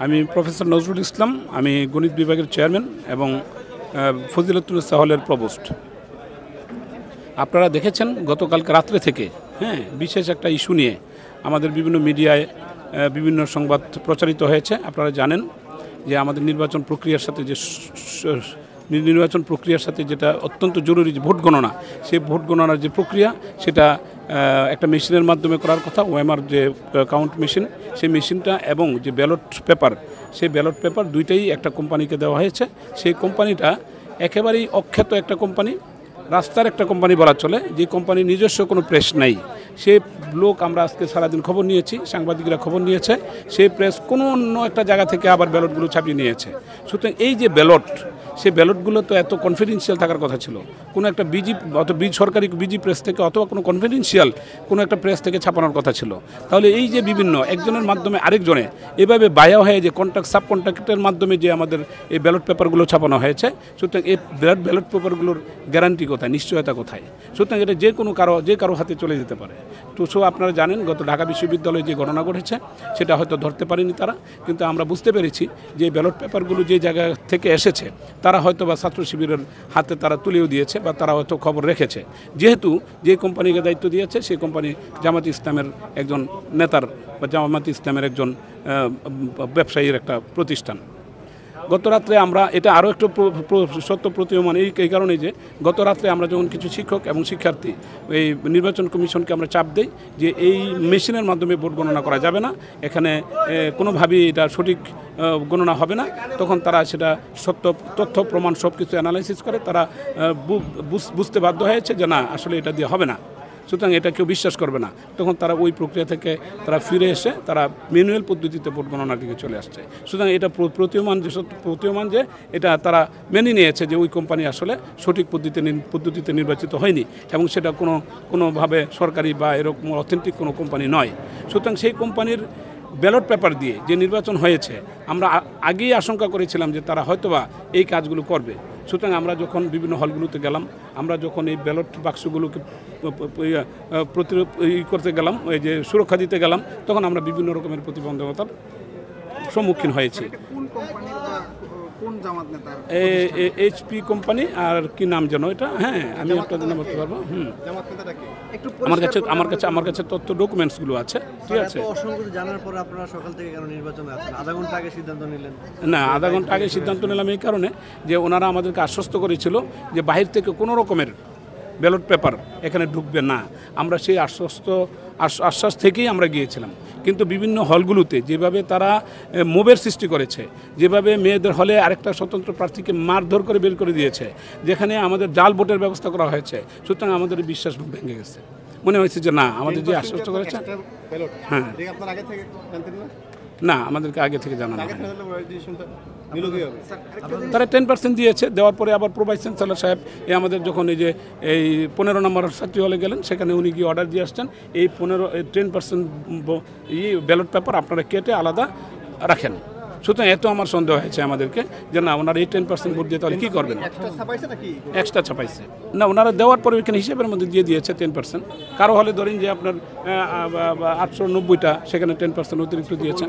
আমি প্রফেসর নজরুল ইসলাম, আমি গণিত বিভাগের চেয়ারম্যান এবং ফজিলতুন্নেসা হলের প্রভোস্ট। আপনারা দেখেছেন গতকালকে রাত্রে থেকে বিশেষ একটা ইস্যু নিয়ে আমাদের বিভিন্ন মিডিয়ায় বিভিন্ন সংবাদ প্রচারিত হয়েছে। আপনারা জানেন যে আমাদের নির্বাচন প্রক্রিয়ার সাথে যেটা অত্যন্ত জরুরি যে ভোট গণনা, সেই ভোট গণনার যে প্রক্রিয়া সেটা একটা মেশিনের মাধ্যমে করার কথা, ওএমআর যে কাউন্ট মেশিন, সেই মেশিনটা এবং যে ব্যালট পেপার, সেই ব্যালট পেপার দুইটাই একটা কোম্পানিকে দেওয়া হয়েছে। সেই কোম্পানিটা একেবারেই অখ্যাত একটা কোম্পানি, রাস্তার একটা কোম্পানি বলা চলে, যে কোম্পানির নিজস্ব কোনো প্রেস নাই। সে লোক আমরা আজকে সারাদিন খবর নিয়েছি, সাংবাদিকরা খবর নিয়েছে, সেই প্রেস কোনো অন্য একটা জায়গা থেকে আবার ব্যালটগুলো ছাপিয়ে নিয়েছে। সুতরাং এই যে ব্যালট, সেই ব্যালটগুলো তো এত কনফিডেন্সিয়াল থাকার কথা ছিল, কোনো একটা সরকারি বিজি প্রেস থেকে অথবা কোনো কনফিডেন্সিয়াল কোনো একটা প্রেস থেকে ছাপানোর কথা ছিল। তাহলে এই যে বিভিন্ন একজনের মাধ্যমে আরেকজনে এভাবে বায়া হয়ে যে সাব কন্ট্রাক্টের মাধ্যমে যে আমাদের এই ব্যালট পেপারগুলো ছাপানো হয়েছে, সুতরাং এই ব্যালট পেপারগুলোর গ্যারান্টি কোথায়, নিশ্চয়তা কোথায়? সুতরাং এটা যে কারো হাতে চলে যেতে পারে। তো আপনারা জানেন গত ঢাকা বিশ্ববিদ্যালয়ে যে ঘটনা ঘটেছে সেটা হয়তো ধরতে পারেনি তারা, কিন্তু আমরা বুঝতে পেরেছি যে ব্যালট পেপারগুলো যে জায়গা থেকে এসেছে তারা হয়তো বা ছাত্র শিবিরের হাতে তারা তুলেও দিয়েছে বা তারা হয়তো খবর রেখেছে। যেহেতু যে কোম্পানিকে দায়িত্ব দিয়েছে সেই কোম্পানি জামাত ইসলামের একজন নেতার বা জামাত ইসলামের একজন ব্যবসায়ীর একটা প্রতিষ্ঠান। গত রাত্রে আমরা এটা আরও একটু সত্য প্রতীয়মান এই কারণে যে গত রাত্রে আমরা যখন কিছু শিক্ষক এবং শিক্ষার্থী এই নির্বাচন কমিশনকে আমরা চাপ দেই যে এই মেশিনের মাধ্যমে ভোট গণনা করা যাবে না, এখানে কোনোভাবেই এটা সঠিক গণনা হবে না, তখন তারা সেটা তথ্য প্রমাণ সব কিছু অ্যানালাইসিস করে তারা বুঝতে বাধ্য হয়েছে যে না, আসলে এটা দিয়ে হবে না, সুতরাং এটা কেউ বিশ্বাস করবে না। তখন তারা ওই প্রক্রিয়া থেকে তারা ফিরে এসে তারা ম্যানুয়াল পদ্ধতিতে ভোট গণনার দিকে চলে আসছে। সুতরাং এটা প্রতীয়মান যে এটা তারা মেনে নিয়েছে যে ওই কোম্পানি আসলে সঠিক পদ্ধতিতে নির্বাচিত হয়নি এবং সেটা কোনোভাবে সরকারি বা এরকম অথেন্টিক কোনো কোম্পানি নয়। সুতরাং সেই কোম্পানির ব্যালট পেপার দিয়ে যে নির্বাচন হয়েছে, আমরা আগেই আশঙ্কা করেছিলাম যে তারা হয়তোবা এই কাজগুলো করবে। সুতরাং আমরা যখন বিভিন্ন হলগুলোতে গেলাম, আমরা যখন এই ব্যালট বাক্সগুলোকে করতে গেলাম, ওই যে সুরক্ষা দিতে গেলাম, তখন আমরা বিভিন্ন রকমের প্রতিবন্ধকতার সম্মুখীন হয়েছি। এইচপি কোম্পানি, আর কি নাম যেন এটা, আমি আপনাদের নাম বলতে পারবো। আমার কাছে তথ্য ডকুমেন্টসগুলো আছে, ঠিক আছে। জানার পর আপনারা সকাল থেকে কেন নির্বাচনে আছেন? আধা ঘন্টা আগে সিদ্ধান্ত নিলেন? না, আধা ঘন্টা আগে সিদ্ধান্ত নিলাম এই কারণে যে ওনারা আমাদেরকে আশ্বস্ত করেছিল যে বাহির থেকে কোনো রকমের ব্যালট পেপার এখানে ঢুকবে না। আমরা সেই আশ্বাস থেকেই আমরা গিয়েছিলাম, কিন্তু বিভিন্ন হলগুলোতে যেভাবে তারা মোবের সৃষ্টি করেছে, যেভাবে মেয়েদের হলে আরেকটা স্বতন্ত্র প্রার্থীকে মারধর করে বের করে দিয়েছে, যেখানে আমাদের জাল ভোটের ব্যবস্থা করা হয়েছে, সুতরাং আমাদের বিশ্বাস ভেঙে গেছে। মনে হয়েছে যে না, আমাদের যে আশ্বস্ত করেছে, না, আমাদেরকে আগে থেকে জানানো হয়। তারা 10% দিয়েছে, দেওয়ার পরে আবার প্রোভাইস চ্যান্সেলর সাহেব আমাদের যখন এই যে এই 15 নম্বর ছাত্রী হলে গেলেন, সেখানে উনি গিয়ে অর্ডার দিয়ে আসছেন এই 10% ব্যালট পেপার আপনারা কেটে আলাদা রাখেন। সুতরাং এত আমার সন্দেহ হয়েছে আমাদেরকে যে না, ওনারা এই 10% ভোট দিয়ে তাহলে কী করবেন? এক্সট্রা ছাপাইছে না, ওনারা দেওয়ার পরে ওইখানে হিসেবের মধ্যে দিয়ে দিয়েছে 10%। কারো হলে ধরেন যে আপনার 890টা, সেখানে 10% অতিরিক্ত দিয়েছে।